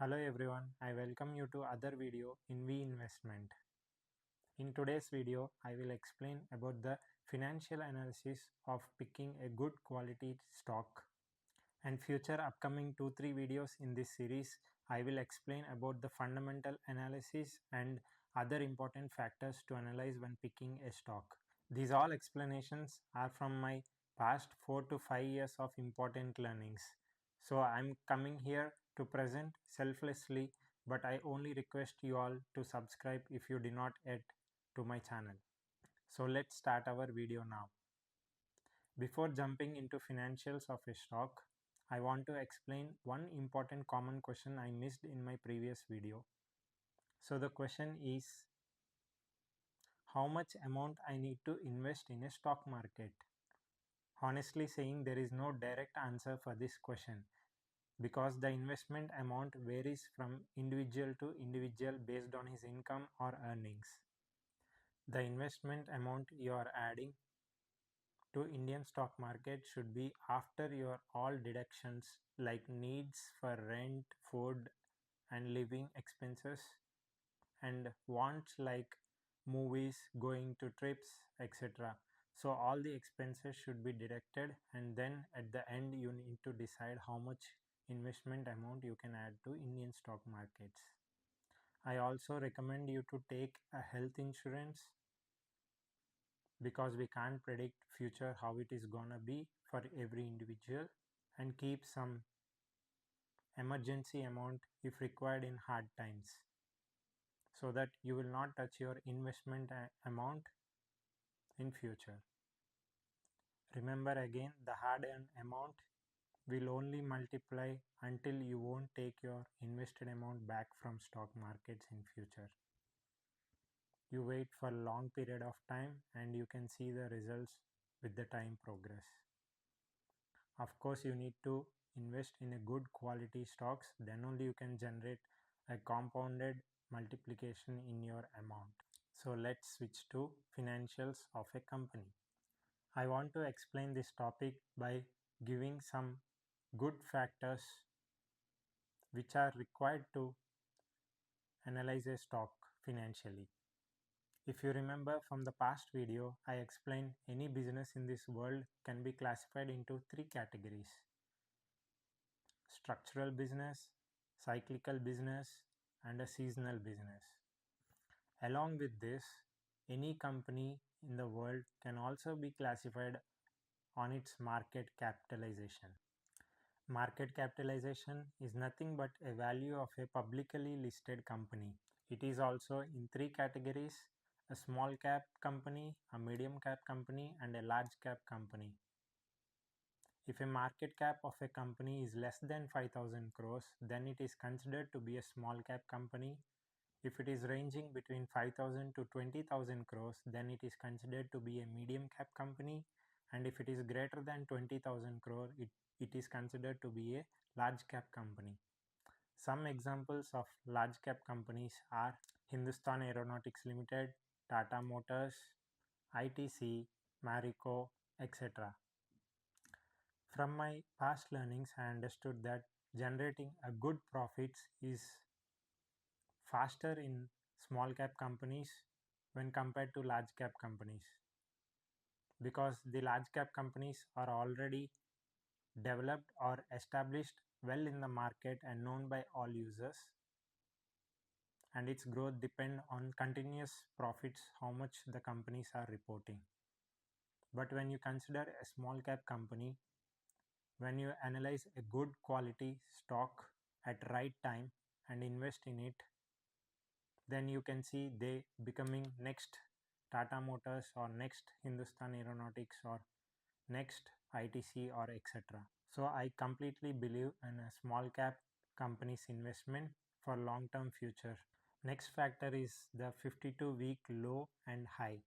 Hello everyone, I welcome you to other video in V Investment. In today's video, I will explain about the financial analysis of picking a good quality stock. And future upcoming 2-3 videos in this series, I will explain about the fundamental analysis and other important factors to analyze when picking a stock. These all explanations are from my past 4 to 5 years of important learnings. So I'm coming here to present selflessly, but I only request you all to subscribe if you did not yet to my channel. So let's start our video now. Before jumping into financials of a stock, I want to explain one important common question I missed in my previous video. So the question is, how much amount I need to invest in a stock market? Honestly saying, there is no direct answer for this question because the investment amount varies from individual to individual based on his income or earnings. The investment amount you are adding to Indian stock market should be after your all deductions like needs for rent, food and living expenses and wants like movies, going to trips, etc. So all the expenses should be deducted, and then at the end you need to decide how much investment amount you can add to Indian stock markets. I also recommend you to take a health insurance because we can't predict future how it is gonna be for every individual, and keep some emergency amount if required in hard times so that you will not touch your investment amount in future. Remember again, the hard earned amount will only multiply until you won't take your invested amount back from stock markets in future. You wait for a long period of time and you can see the results with the time progress. Of course, you need to invest in a good quality stocks, then only you can generate a compounded multiplication in your amount. So let's switch to financials of a company. I want to explain this topic by giving some good factors which are required to analyze a stock financially. If you remember from the past video, I explained any business in this world can be classified into 3 categories: structural business, cyclical business, and a seasonal business. Along with this, any company in the world can also be classified on its market capitalization. Market capitalization is nothing but a value of a publicly listed company. It is also in 3 categories: a small cap company, a medium cap company, and a large cap company. If a market cap of a company is less than 5,000 crores, then it is considered to be a small cap company. If it is ranging between 5,000 to 20,000 crores, then it is considered to be a medium cap company. And if it is greater than 20,000 crore, it is considered to be a large cap company. Some examples of large cap companies are Hindustan Aeronautics Limited, Tata Motors, ITC, Marico, etc. From my past learnings, I understood that generating a good profits is faster in small cap companies when compared to large cap companies, because the large cap companies are already developed or established well in the market and known by all users, and its growth depend on continuous profits how much the companies are reporting. But when you consider a small cap company, when you analyze a good quality stock at right time and invest in it, then you can see they becoming next Tata Motors or next Hindustan Aeronautics or next ITC or etc. So I completely believe in a small cap company's investment for long term future. Next factor is the 52-week low and high.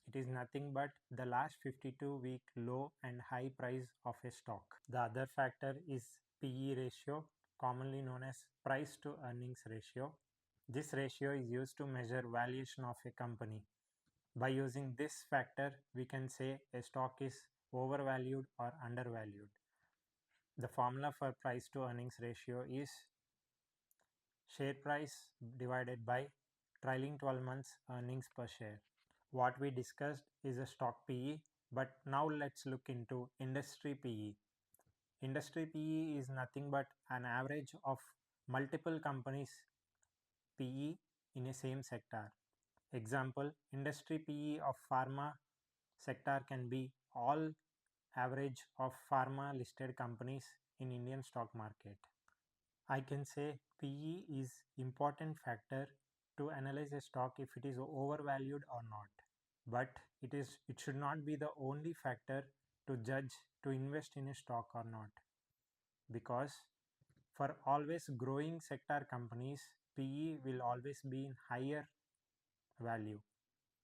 It is nothing but the last 52-week low and high price of a stock. The other factor is PE ratio, commonly known as price to earnings ratio. This ratio is used to measure valuation of a company. By using this factor, we can say a stock is overvalued or undervalued. The formula for price to earnings ratio is share price divided by trailing 12 months earnings per share. What we discussed is a stock PE, but now let's look into industry PE. Industry PE is nothing but an average of multiple companies PE in a same sector. Example, industry PE of pharma sector can be all average of pharma listed companies in Indian stock market. I can say PE is important factor to analyze a stock if it is overvalued or not. But it should not be the only factor to judge to invest in a stock or not, because for always growing sector companies, PE will always be in higher value.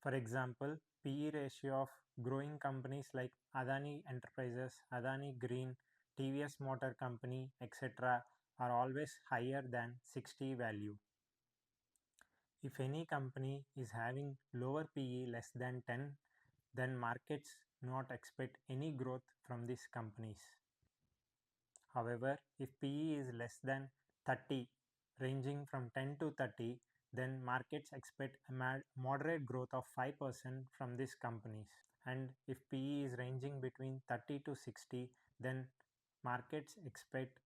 For example, PE ratio of growing companies like Adani Enterprises, Adani Green, TVS Motor Company, etc. are always higher than 60 value. If any company is having lower PE less than 10, then markets not expect any growth from these companies. However, if PE is less than 30, ranging from 10 to 30, then markets expect a moderate growth of 5% from these companies. And if PE is ranging between 30 to 60, then markets expect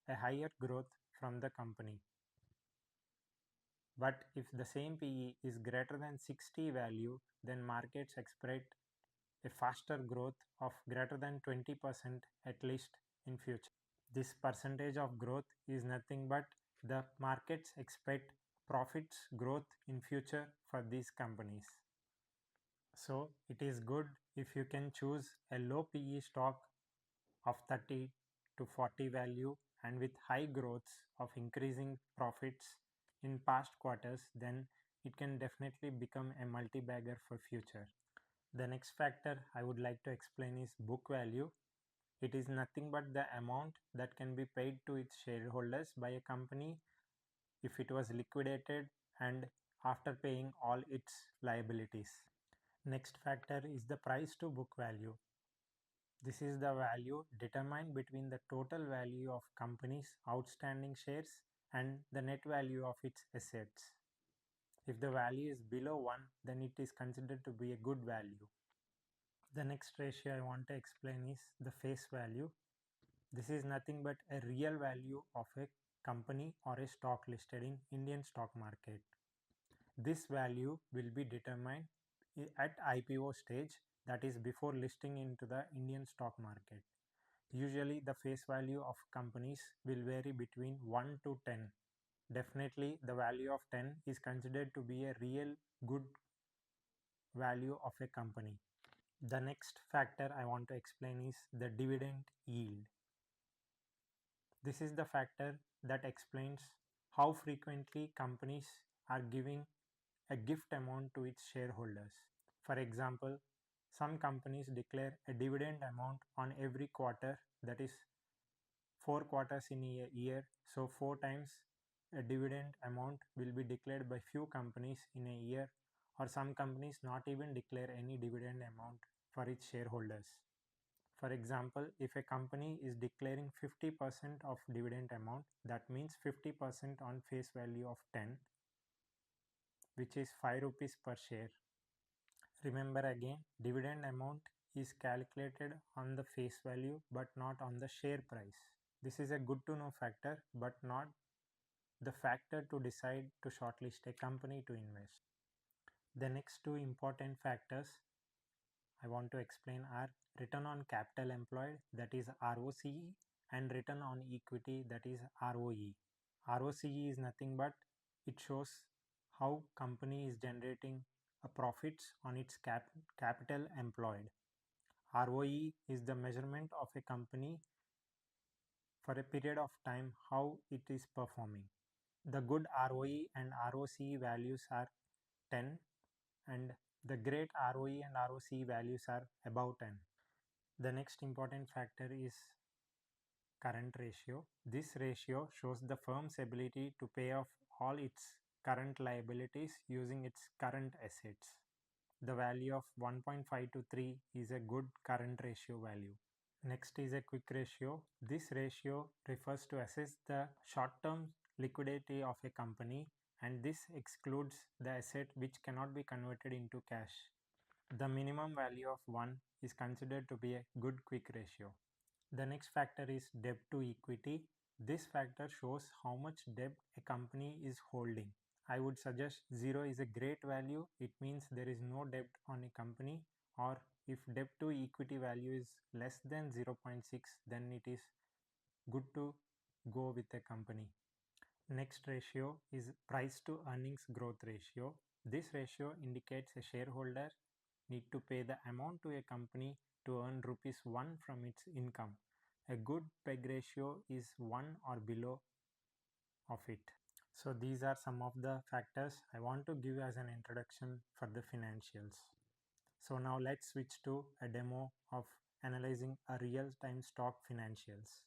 a higher growth from the company. But if the same PE is greater than 60 value, then markets expect a faster growth of greater than 20% at least in future. This percentage of growth is nothing but the markets expect profits growth in future for these companies. So it is good if you can choose a low PE stock of 30 to 40 value and with high growths of increasing profits in past quarters, then it can definitely become a multi-bagger for future. The next factor I would like to explain is book value. It is nothing but the amount that can be paid to its shareholders by a company if it was liquidated and after paying all its liabilities. Next factor is the price to book value. This is the value determined between the total value of company's outstanding shares and the net value of its assets. If the value is below 1, then it is considered to be a good value. The next ratio I want to explain is the face value. This is nothing but a real value of a company or a stock listed in Indian stock market. This value will be determined at IPO stage, that is before listing into the Indian stock market. Usually the face value of companies will vary between 1 to 10. Definitely the value of 10 is considered to be a real good value of a company. The next factor I want to explain is the dividend yield. This is the factor that explains how frequently companies are giving a gift amount to its shareholders. For example, some companies declare a dividend amount on every quarter, that is 4 quarters in a year, so 4 times a dividend amount will be declared by few companies in a year, or some companies not even declare any dividend amount for its shareholders. For example, if a company is declaring 50% of dividend amount, that means 50% on face value of 10, which is 5 rupees per share. Remember again, dividend amount is calculated on the face value but not on the share price. This is a good to know factor but not the factor to decide to shortlist a company to invest. The next two important factors I want to explain are return on capital employed, that is ROCE, and return on equity, that is ROE. ROCE is nothing but it shows how company is generating a profits on its capital employed. ROE is the measurement of a company for a period of time how it is performing. The good ROE and ROCE values are 10 and the great ROE and ROCE values are above 10. The next important factor is current ratio. This ratio shows the firm's ability to pay off all its current liabilities using its current assets. The value of 1.5 to 3 is a good current ratio value. Next is a quick ratio. This ratio refers to assess the short-term liquidity of a company, and this excludes the asset which cannot be converted into cash. The minimum value of 1 is considered to be a good quick ratio. The next factor is debt to equity. This factor shows how much debt a company is holding. I would suggest 0 is a great value. It means there is no debt on a company, or if debt to equity value is less than 0.6, then it is good to go with a company. Next ratio is price to earnings growth ratio. This ratio indicates a shareholder need to pay the amount to a company to earn rupees 1 from its income. A good PEG ratio is 1 or below of it. So these are some of the factors I want to give as an introduction for the financials. So now let's switch to a demo of analyzing a real-time stock financials.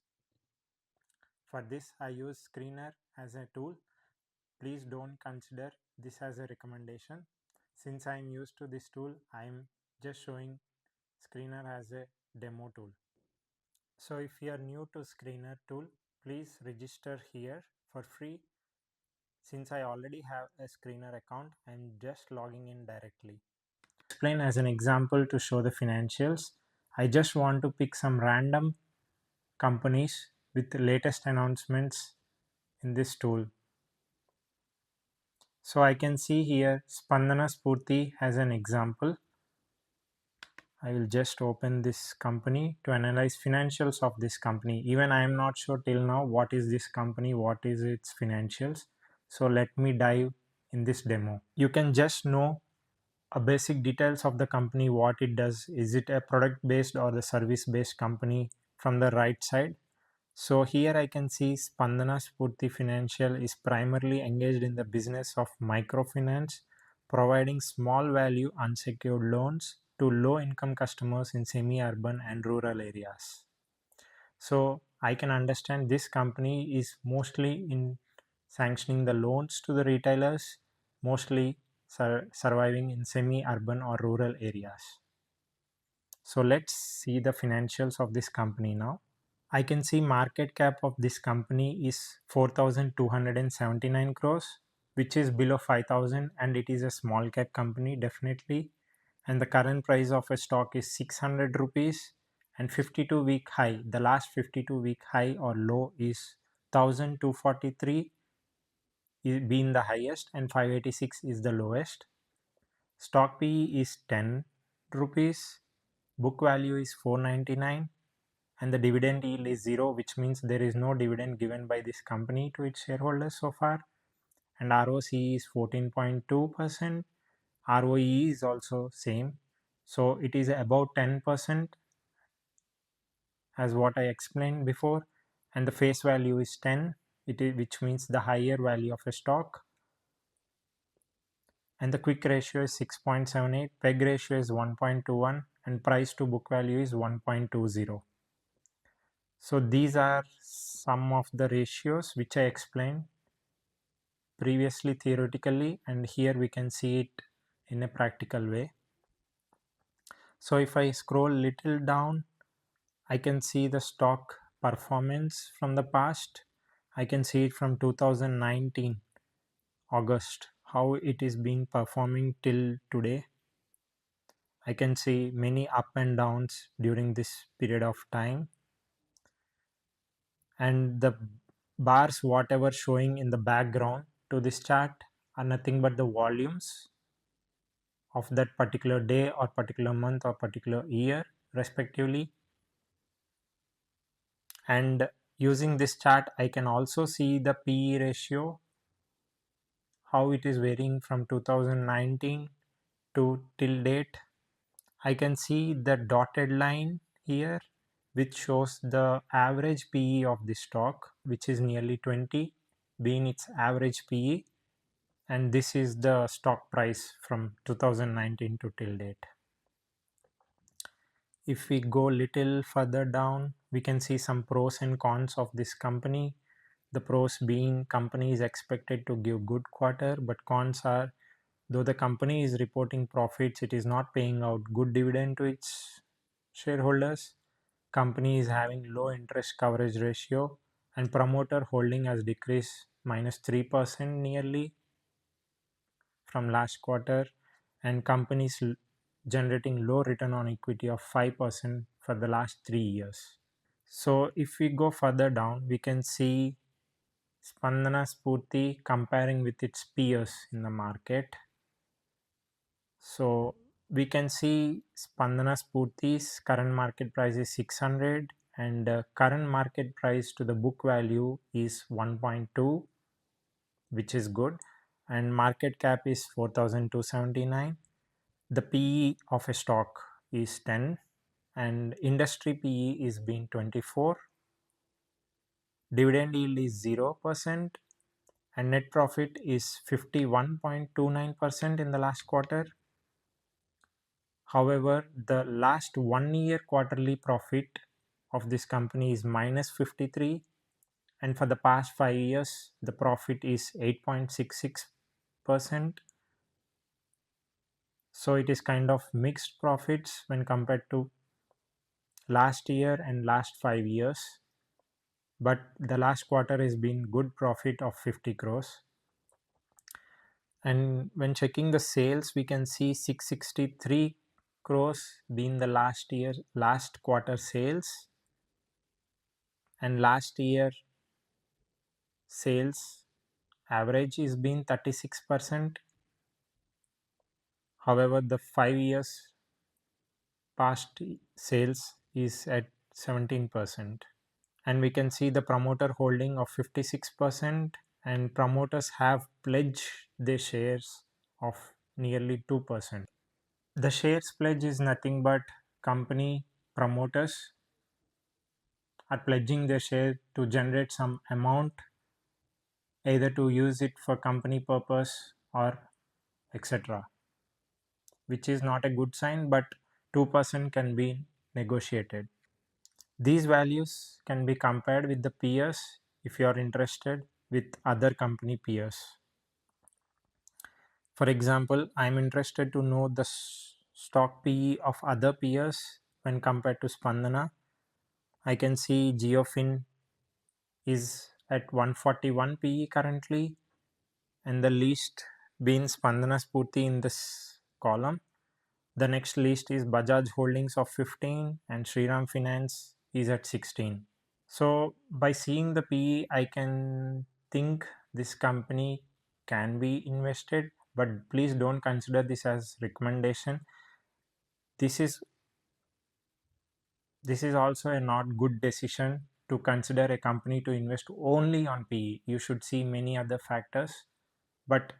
For this I use Screener as a tool. Please don't consider this as a recommendation. Since I am used to this tool, I am just showing Screener as a demo tool. So if you are new to Screener tool, please register here for free. Since I already have a Screener account, I am just logging in directly. Explain as an example to show the financials. I just want to pick some random companies with the latest announcements in this tool. So I can see here Spandana Spurti as an example. I will just open this company to analyze financials of this company. Even I am not sure till now what is this company, what is its financials. So let me dive in this demo. You can just know a basic details of the company, what it does. Is it a product based or the service based company from the right side? So here I can see Spandana Spurti Financial is primarily engaged in the business of microfinance, providing small value unsecured loans to low income customers in semi-urban and rural areas. So I can understand this company is mostly in sanctioning the loans to the retailers, mostly surviving in semi-urban or rural areas. So let's see the financials of this company now. I can see market cap of this company is 4,279 crores, which is below 5,000, and it is a small cap company definitely. And the current price of a stock is 600 rupees, and 52-week high, the last 52-week high or low is 1,243 being the highest and 586 is the lowest. Stock PE is 10 rupees, book value is 499, and the dividend yield is 0, which means there is no dividend given by this company to its shareholders so far. And ROCE is 14.2%. ROE is also same. So it is about 10% as what I explained before. And the face value is 10, which means the higher value of a stock. And the quick ratio is 6.78, PEG ratio is 1.21, and price to book value is 1.20. So these are some of the ratios which I explained previously theoretically, and here we can see it in a practical way. So if I scroll little down, I can see the stock performance from the past. I can see it from 2019 August, how it is being performing till today. I can see many up and downs during this period of time, and the bars whatever showing in the background to this chart are nothing but the volumes of that particular day or particular month or particular year respectively. And using this chart I can also see the PE ratio, how it is varying from 2019 to till date. I can see the dotted line here which shows the average PE of the stock, which is nearly 20 being its average PE, and this is the stock price from 2019 to till date. If we go little further down, we can see some pros and cons of this company. The pros being company is expected to give good quarter, but cons are though the company is reporting profits, it is not paying out good dividend to its shareholders. Company is having low interest coverage ratio, and promoter holding has decreased minus 3% nearly from last quarter, and companies generating low return on equity of 5% for the last 3 years. So if we go further down, we can see Spandana Spurti comparing with its peers in the market. So we can see Spandana Spurti's current market price is 600 and current market price to the book value is 1.2, which is good, and market cap is 4,279. The PE of a stock is 10 and industry PE is being 24. Dividend yield is 0% and net profit is 51.29% in the last quarter. However, the last 1 year quarterly profit of this company is minus 53, and for the past 5 years the profit is 8.66%. So it is kind of mixed profits when compared to last year and last 5 years, but the last quarter has been good profit of 50 crores. And when checking the sales, we can see 663 crores being the last quarter sales, and last year sales average is been 36%. However, the 5 years past sales is at 17%. And we can see the promoter holding of 56%, and promoters have pledged their shares of nearly 2%. The shares pledge is nothing but company promoters are pledging their share to generate some amount, either to use it for company purpose or etc., which is not a good sign, but 2% can be negotiated. These values can be compared with the peers if you are interested with other company peers. For example, I am interested to know the stock PE of other peers when compared to Spandana. I can see Geofin is at 141 PE currently, and the least being Spandana Spurti in this column. The next list is Bajaj Holdings of 15 and Shriram Finance is at 16. So by seeing the PE, I can think this company can be invested, but please don't consider this as recommendation. This is also a not good decision to consider a company to invest only on PE. You should see many other factors, but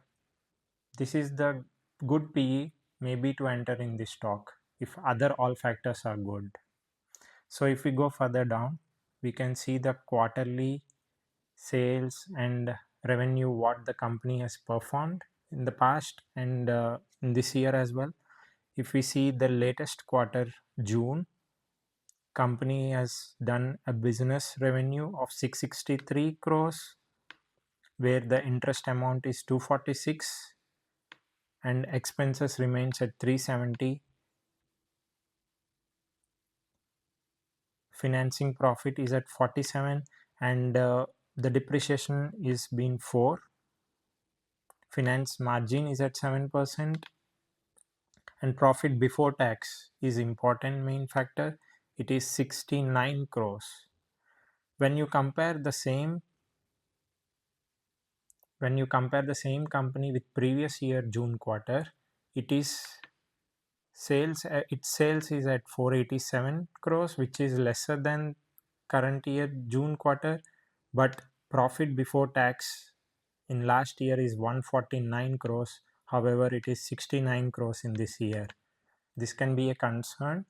this is the good PE maybe to enter in this stock if other all factors are good. So if we go further down, we can see the quarterly sales and revenue what the company has performed in the past and in this year as well. If we see the latest quarter, June, company has done a business revenue of 663 crores where the interest amount is 246 and expenses remains at 370. Financing profit is at 47 and the depreciation is being 4. Finance margin is at 7% and profit before tax is important main factor. It is 69 crores. When you compare the same company with previous year June quarter, its sales is at 487 crores, which is lesser than current year June quarter, but profit before tax in last year is 149 crores. However, it is 69 crores in this year. This can be a concern,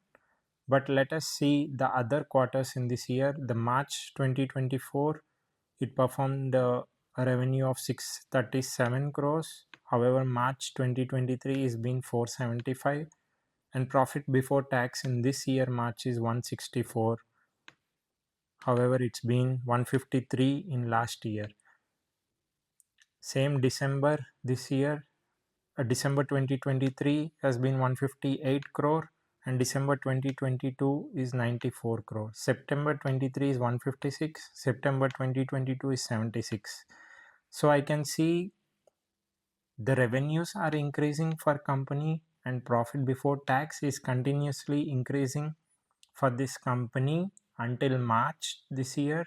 but let us see the other quarters in this year. The March 2024, it performed a revenue of 637 crores. However, March 2023 is been 475 and profit before tax in this year March is 164. However, it's been 153 in last year. Same December this year, December 2023 has been 158 crore and December 2022 is 94 crore. September 23 is 156, September 2022 is 76. So I can see the revenues are increasing for company and profit before tax is continuously increasing for this company until March this year.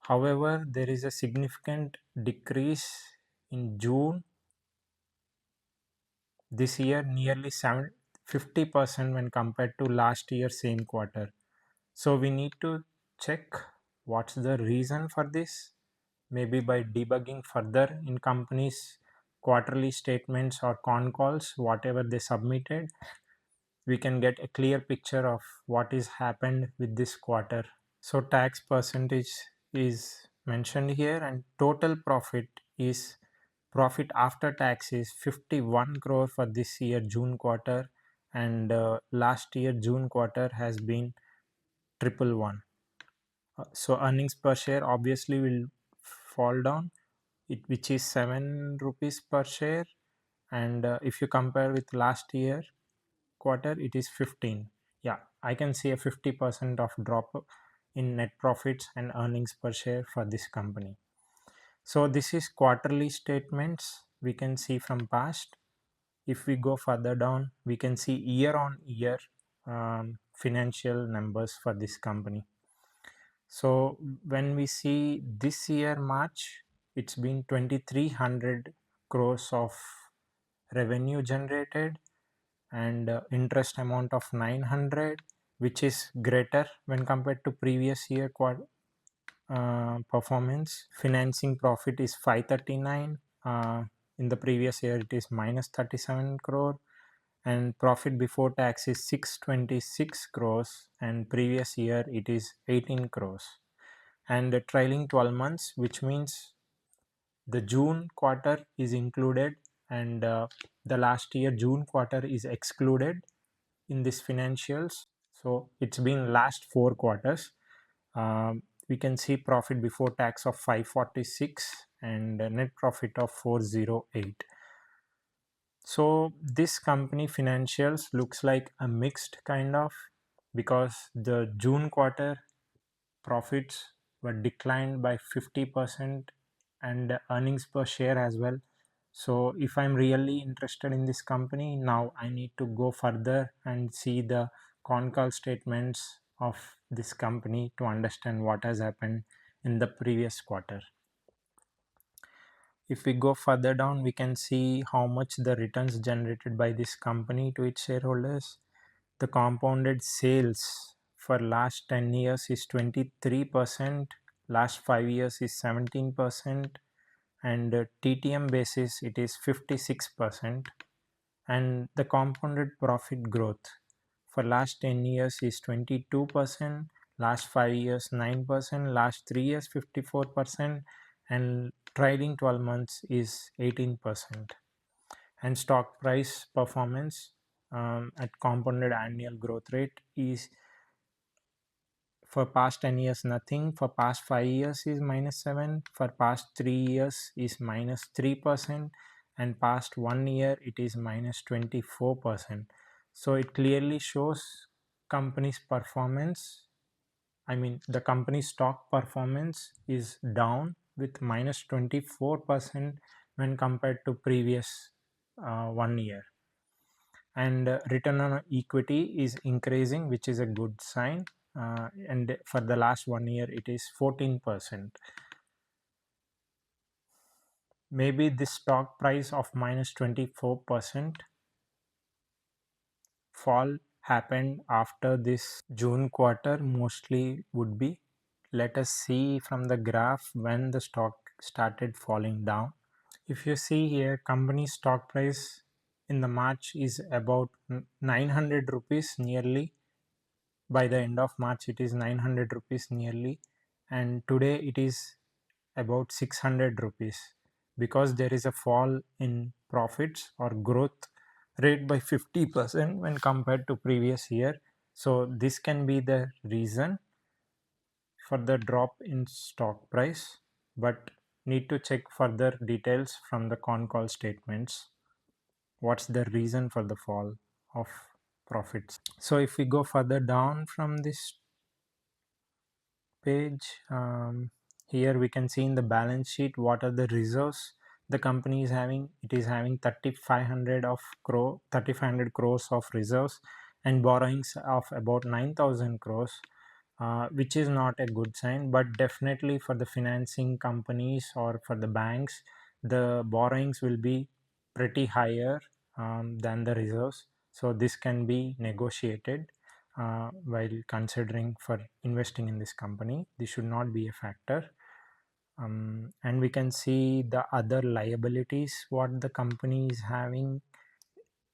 However, there is a significant decrease in June this year, nearly 50% when compared to last year same quarter. So we need to check what's the reason for this. Maybe by debugging further in companies quarterly statements or con calls, whatever they submitted, we can get a clear picture of what is happened with this quarter. So tax percentage is mentioned here, and total profit is profit after tax is 51 crore for this year June quarter, and last year June quarter has been 111. So earnings per share obviously will fall down, which is 7 rupees per share, and if you compare with last year quarter it is 15. Yeah, I can see a 50% of drop in net profits and earnings per share for this company. So this is quarterly statements we can see from past. If we go further down, we can see year on year financial numbers for this company. So when we see this year March, it's been 2300 crores of revenue generated, and interest amount of 900, which is greater when compared to previous year performance. Financing profit is 539. In the previous year it is minus 37 crore, and profit before tax is 626 crores, and previous year it is 18 crores. And the trailing 12 months, which means the June quarter is included, and the last year June quarter is excluded in this financials. So it's been last 4 quarters. We can see profit before tax of 546 and net profit of 408. So this company financials looks like a mixed kind of, because the June quarter profits were declined by 50% and earnings per share as well. So if I'm really interested in this company, now I need to go further and see the con call statements of this company to understand what has happened in the previous quarter. If we go further down, we can see how much the returns generated by this company to its shareholders. The compounded sales for last 10 years is 23%, last 5 years is 17%, and TTM basis it is 56%, and the compounded profit growth for last 10 years is 22%, last 5 years 9%, last 3 years 54%, and trailing 12 months is 18%. And stock price performance at compounded annual growth rate is for past 10 years nothing, for past 5 years is -7, for past 3 years is -3%, and past 1 year it is -24%. So it clearly shows company's performance, I mean the company's stock performance is down with -24% when compared to previous 1 year. And return on equity is increasing, which is a good sign, and for the last 1 year it is 14%. Maybe this stock price of -24% fall happened after this June quarter, mostly would be. Let us see from the graph when the stock started falling down. If you see here, company stock price in the March is about 900 rupees nearly. By the end of March it is 900 rupees nearly, and today it is about 600 rupees, because there is a fall in profits or growth rate by 50% when compared to previous year. So this can be the reason for the drop in stock price, but need to check further details from the con call statements. What's the reason for the fall of profits? So if we go further down from this page, Here we can see in the balance sheet what are the reserves the company is having. It is having 3500 crores of reserves and borrowings of about 9000 crores, which is not a good sign. But definitely for the financing companies or for the banks, the borrowings will be pretty higher than the reserves. So this can be negotiated while considering for investing in this company. This should not be a factor. And we can see the other liabilities what the company is having.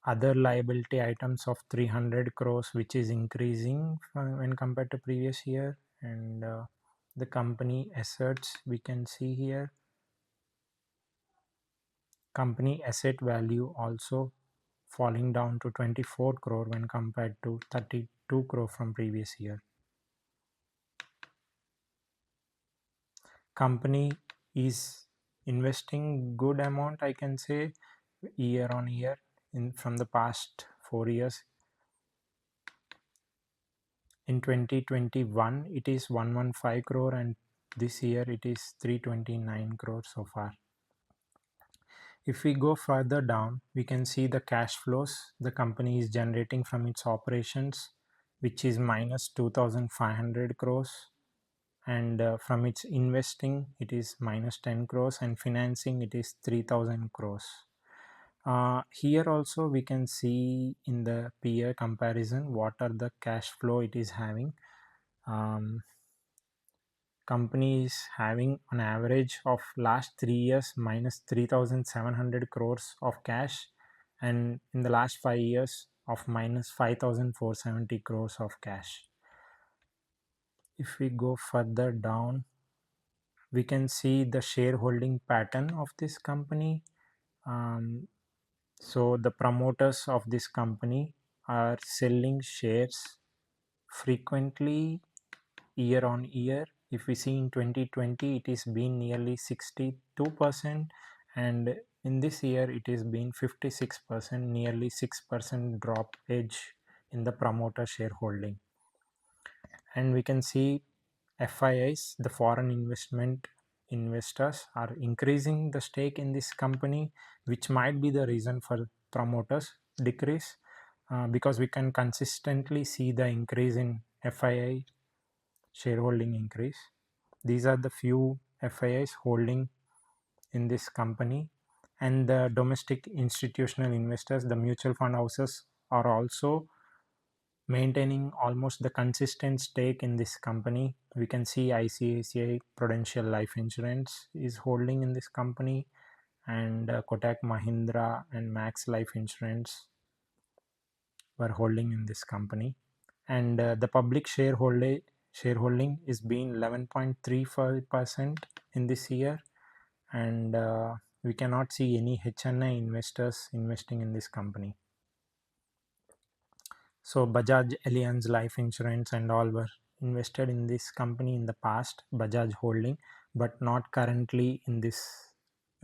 Other liability items of 300 crores, which is increasing when compared to previous year. And the company assets we can see here, company asset value also falling down to 24 crore when compared to 32 crore from previous year. Company is investing good amount, I can say, year on year in from the past 4 years. In 2021 it is 115 crore and this year it is 329 crore so far. If we go further down, we can see the cash flows the company is generating from its operations, which is minus 2500 crores, and from its investing it is minus 10 crores, and financing it is 3000 crores. Here also we can see in the peer comparison what are the cash flow it is having. Company is having an average of last 3 years minus 3700 crores of cash, and in the last 5 years of minus 5470 crores of cash. If we go further down, we can see the shareholding pattern of this company. So the promoters of this company are selling shares frequently year on year. If we see in 2020 it is been nearly 62%, and in this year it is been 56%, nearly 6% drop edge in the promoter shareholding. And we can see FIIs, the foreign investors, are increasing the stake in this company, which might be the reason for promoters decrease, because we can consistently see the increase in FII shareholding increase. These are the few FIIs holding in this company, and the domestic institutional investors, the mutual fund houses, are also maintaining almost the consistent stake in this company. We can see ICICI Prudential Life Insurance is holding in this company, and Kotak Mahindra and Max Life Insurance were holding in this company. And the public shareholding is being 11.35% in this year, and we cannot see any HNI investors investing in this company. So Bajaj Allianz Life Insurance and all were invested in this company in the past, Bajaj holding, but not currently in this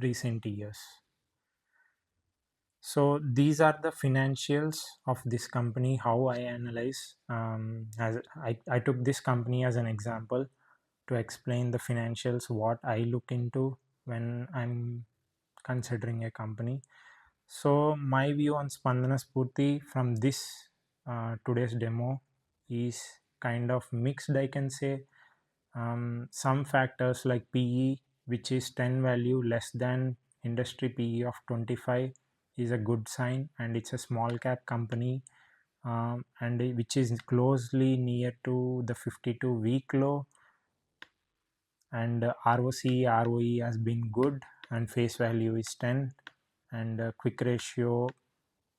recent years. So these are the financials of this company, how I analyze. As I took this company as an example to explain the financials, what I look into when I'm considering a company. So my view on Spandana Spurti from this today's demo is kind of mixed, I can say. Some factors like PE, which is 10 value less than industry PE of 25, is a good sign, and it's a small cap company, and which is closely near to the 52-week low, and ROC ROE has been good, and face value is 10, and quick ratio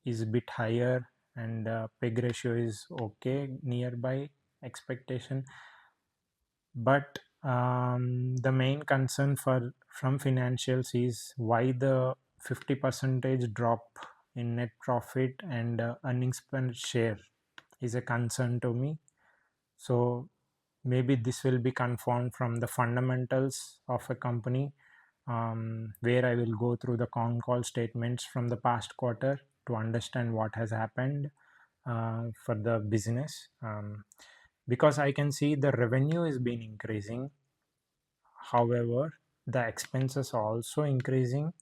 is a bit higher, and peg ratio is okay, nearby expectation. But the main concern from financials is why the 50% drop in net profit and earnings per share is a concern to me. So maybe this will be confirmed from the fundamentals of a company, where I will go through the con call statements from the past quarter to understand what has happened for the business, because I can see the revenue is been increasing. However, the expenses are also increasing.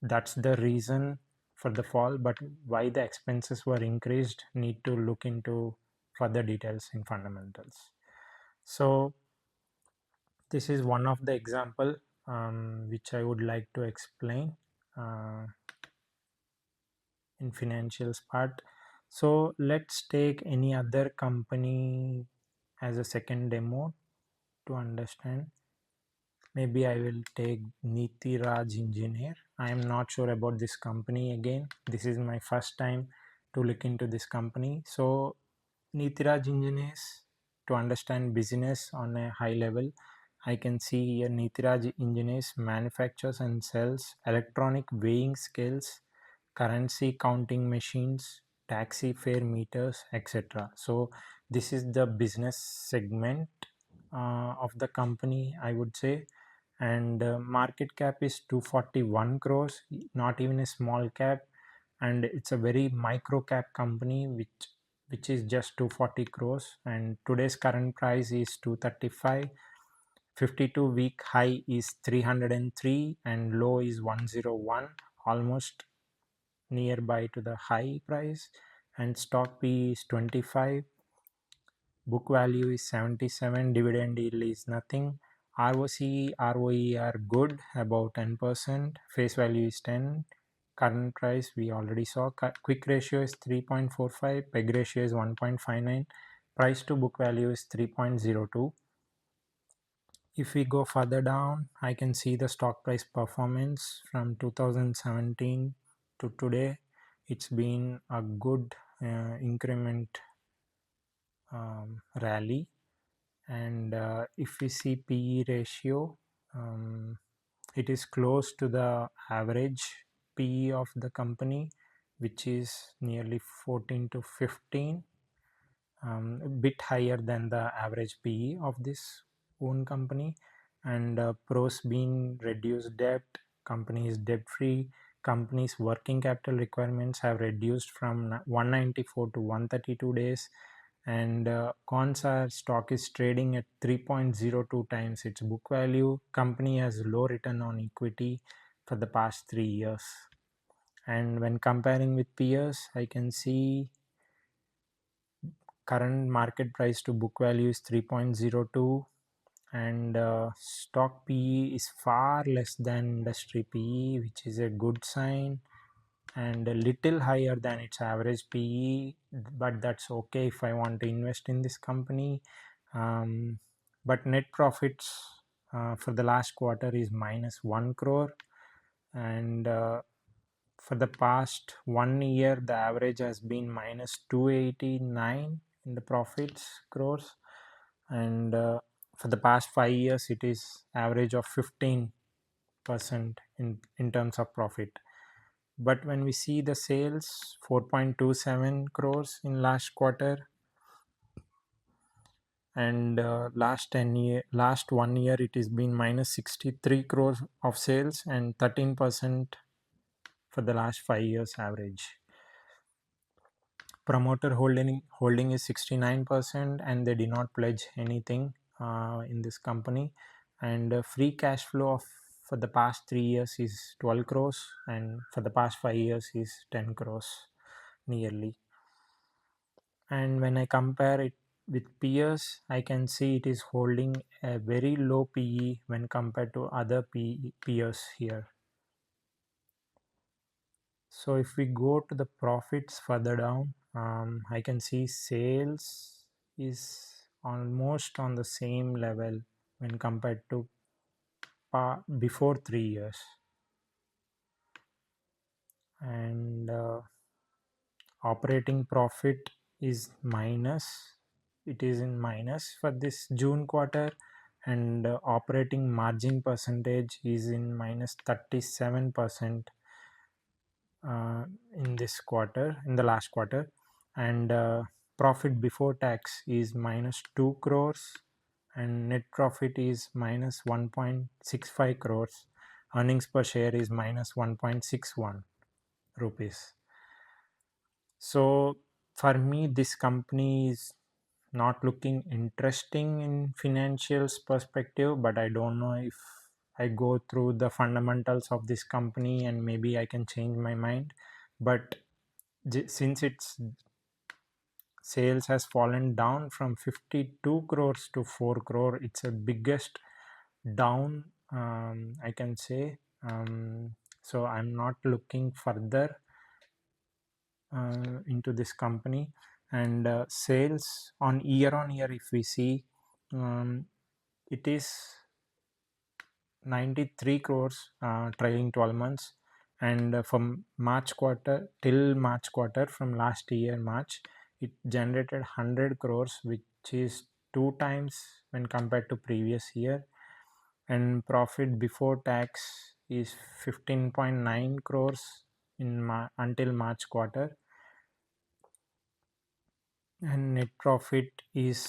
That's the reason for the fall, but why the expenses were increased, need to look into further details in fundamentals. So this is one of the example which I would like to explain uh, in financials part. So let's take any other company as a second demo to understand. Maybe I will take Niti Raj Engineer. I am not sure about this company again. This is my first time to look into this company. So Niti Raj Engineers, to understand business on a high level, I can see here Niti Raj Engineers manufactures and sells electronic weighing scales, currency counting machines, taxi fare meters, etc. So this is the business segment of the company, I would say. And market cap is 241 crores, not even a small cap, and it's a very micro cap company which is just 240 crores, and today's current price is 235. 52-week high is 303 and low is 101, almost nearby to the high price, and stock P is 25, book value is 77, dividend yield is nothing, ROC, ROE are good, about 10%, face value is 10, current price we already saw, quick ratio is 3.45, peg ratio is 1.59, price to book value is 3.02. If we go further down, I can see the stock price performance from 2017 to today. It's been a good increment rally, and if we see PE ratio, it is close to the average PE of the company, which is nearly 14 to 15, a bit higher than the average PE of this own company. And pros being reduced debt, company is debt free, company's working capital requirements have reduced from 194 to 132 days, and cons are stock is trading at 3.02 times its book value, company has low return on equity for the past 3 years. And when comparing with peers, I can see current market price to book value is 3.02, and stock PE is far less than industry PE, which is a good sign, and a little higher than its average PE, but that's okay if I want to invest in this company. But net profits for the last quarter is minus 1 crore, and for the past 1 year the average has been minus 289 in the profits crores, and for the past 5 years it is average of 15% in terms of profit. But when we see the sales, 4.27 crores in last quarter, and last 1 year it has been minus 63 crores of sales and 13% for the last 5 years average. Promoter holding is 69%, and they did not pledge anything in this company, and free cash flow for the past 3 years is 12 crores, and for the past 5 years is 10 crores nearly. And when I compare it with peers, I can see it is holding a very low PE when compared to other peers here. So if we go to the profits further down, I can see sales is almost on the same level when compared to before 3 years, and operating profit is minus, it is in minus for this June quarter, and operating margin percentage is in minus 37% in this quarter, in the last quarter, and profit before tax is minus 2 crores, and net profit is minus 1.65 crores, earnings per share is minus 1.61 rupees. So for me this company is not looking interesting in financials perspective, but I don't know if I go through the fundamentals of this company and maybe I can change my mind. But since its sales has fallen down from 52 crores to 4 crore, it's a biggest down, I can say. So I'm not looking further into this company. And sales on year, if we see, it is 93 crores trailing 12 months. And from March quarter till March quarter from last year March, it generated 100 crores, which is two times when compared to previous year. And profit before tax is 15.9 crores until March quarter, and net profit is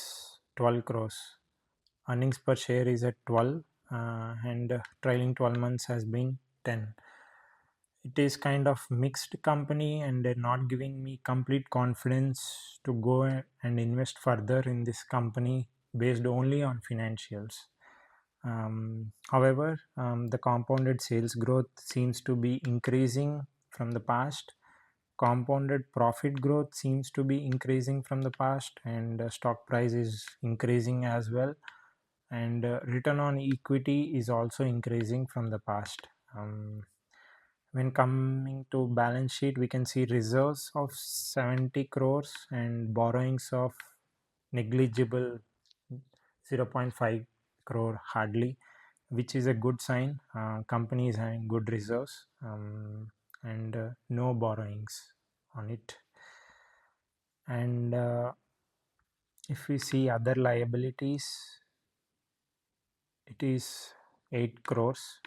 12 crores. Earnings per share is at 12, and trailing 12 months has been 10. It is kind of mixed company, and they're not giving me complete confidence to go and invest further in this company based only on financials. However, the compounded sales growth seems to be increasing from the past. Compounded profit growth seems to be increasing from the past, and stock price is increasing as well. And return on equity is also increasing from the past. When coming to balance sheet, we can see reserves of 70 crores and borrowings of negligible 0.5 crore hardly, which is a good sign. Company is having good reserves, and no borrowings on it. And if we see other liabilities, it is 8 crores.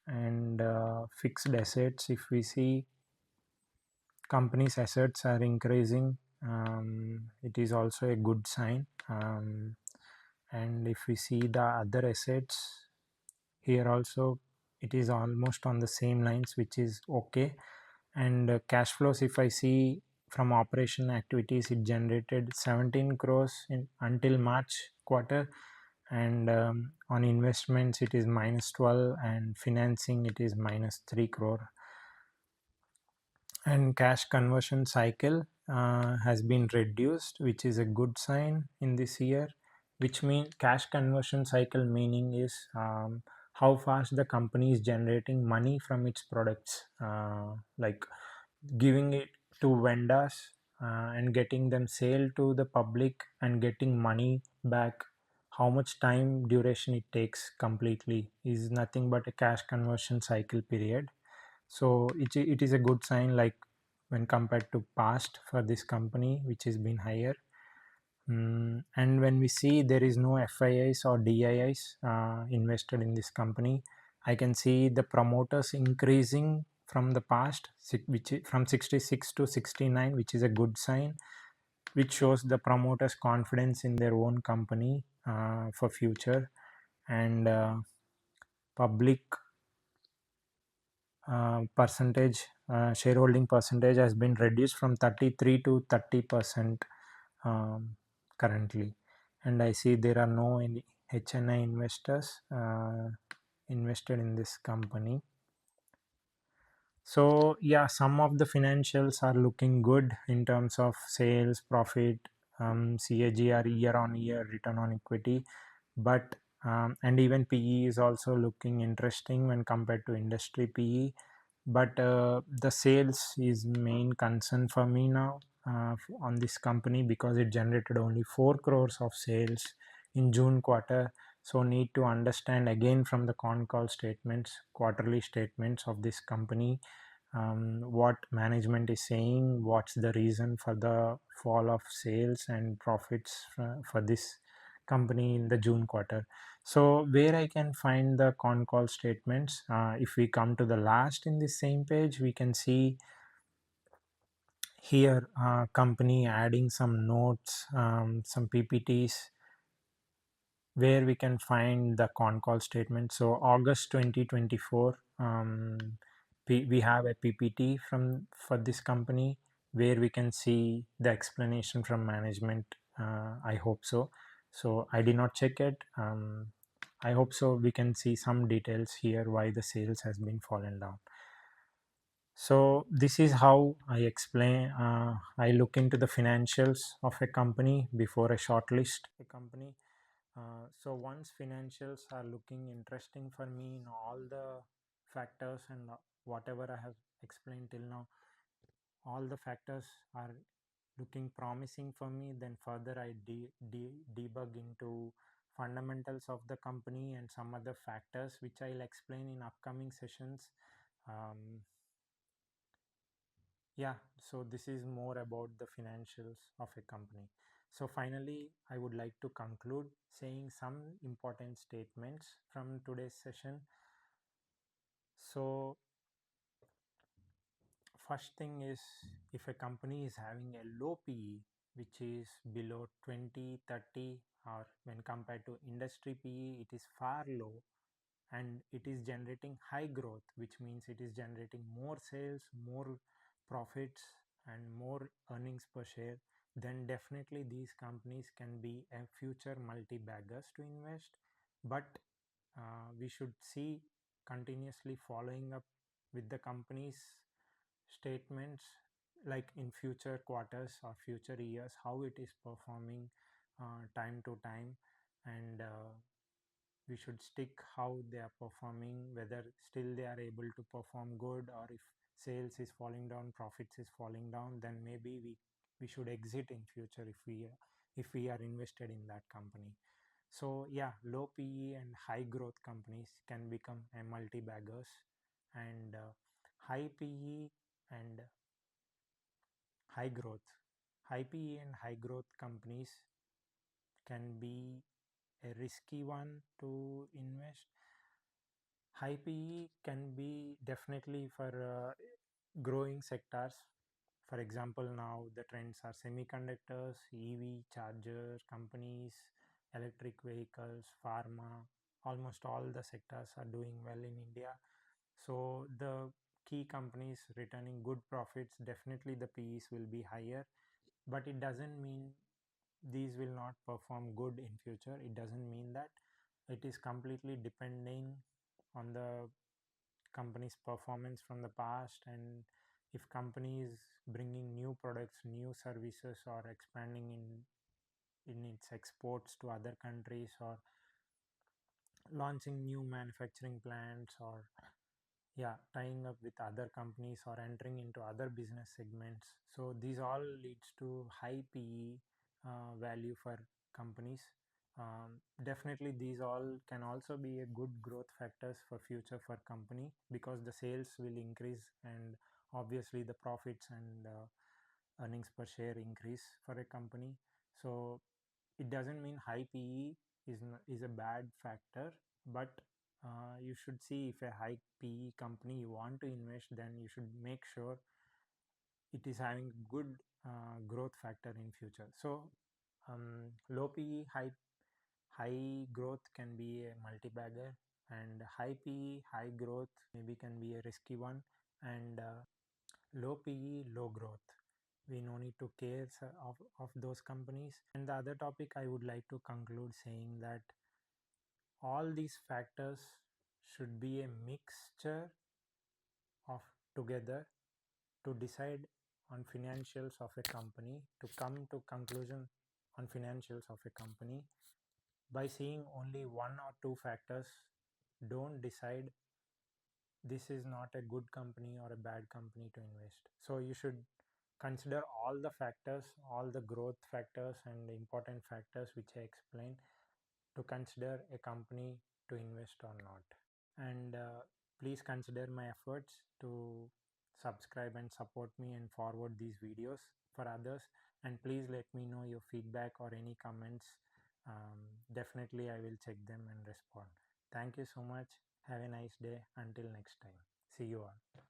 And fixed assets, if we see, company's assets are increasing. It is also a good sign. And if we see the other assets, here also it is almost on the same lines, which is okay. And cash flows, if I see from operation activities, it generated 17 crores until March quarter. And on investments it is minus 12, and financing it is minus 3 crore. And cash conversion cycle has been reduced, which is a good sign in this year. Which means cash conversion cycle meaning is how fast the company is generating money from its products, like giving it to vendors and getting them sale to the public and getting money back. How much time duration it takes completely is nothing but a cash conversion cycle period. So it is a good sign, like when compared to past for this company, which has been higher. And when we see there is no FIIs or DIIs invested in this company, I can see the promoters increasing from the past, which from 66 to 69, which is a good sign, which shows the promoters confidence in their own company for future. And public percentage, shareholding percentage has been reduced from 33 to 30% currently. And I see there are no any HNI investors invested in this company. So yeah, some of the financials are looking good in terms of sales, profit, CAGR, year on year, return on equity. But and even PE is also looking interesting when compared to industry PE. But the sales is main concern for me now on this company, because it generated only 4 crores of sales in June quarter. So need to understand again from the con call statements, quarterly statements of this company, what management is saying, what's the reason for the fall of sales and profits for this company in the June quarter. So where I can find the con call statements, if we come to the last in this same page, we can see here company adding some notes, some PPTs, where we can find the con call statement. So August 2024, we have a PPT for this company, where we can see the explanation from management I hope so. So I did not check it. I hope so. We can see some details here why the sales has been fallen down. So this is how I explain. I look into the financials of a company before a shortlist a company. So once financials are looking interesting for me in all the factors and whatever I have explained till now, all the factors are looking promising for me, then further I debug into fundamentals of the company and some other factors which I'll explain in upcoming sessions. Um, yeah, so this is more about the financials of a company. So finally, I would like to conclude saying some important statements from today's session. So first thing is, if a company is having a low PE, which is below 20, 30, or when compared to industry PE, it is far low, and it is generating high growth, which means it is generating more sales, more profits, and more earnings per share, then definitely these companies can be a future multi-baggers to invest. But we should see continuously following up with the company's statements, like in future quarters or future years, how it is performing time to time, and we should stick how they are performing, whether still they are able to perform good, or if sales is falling down, profits is falling down, then maybe we should exit in future if we are invested in that company. So yeah, low PE and high growth companies can become a multi baggers, and high PE and high growth high PE and high growth companies can be a risky one to invest. High PE can be definitely for growing sectors. For example, now the trends are semiconductors, EV charger companies, electric vehicles, pharma. Almost all the sectors are doing well in India. So the key companies returning good profits, definitely the PEs will be higher, but it doesn't mean these will not perform good in future. It doesn't mean that. It is completely depending on the company's performance from the past, and if company is bringing new products, new services, or expanding in its exports to other countries, or launching new manufacturing plants, or yeah, tying up with other companies or entering into other business segments. So these all leads to high PE value for companies. Definitely these all can also be a good growth factors for future for company, because the sales will increase, and obviously the profits and earnings per share increase for a company. So it doesn't mean high PE is a bad factor, but you should see if a high PE company you want to invest, then you should make sure it is having good growth factor in future. So low PE, high growth can be a multi-bagger, and high PE, high growth maybe can be a risky one, and low PE, low growth, we no need to care of those companies. And the other topic I would like to conclude saying that all these factors should be a mixture of together to decide on financials of a company, to come to conclusion on financials of a company. By seeing only one or two factors, don't decide this is not a good company or a bad company to invest. So you should consider all the factors, all the growth factors and the important factors which I explained, to consider a company to invest or not. And please consider my efforts to subscribe and support me and forward these videos for others. And please let me know your feedback or any comments. Definitely I will check them and respond. Thank you so much. Have a nice day. Until next time. See you all.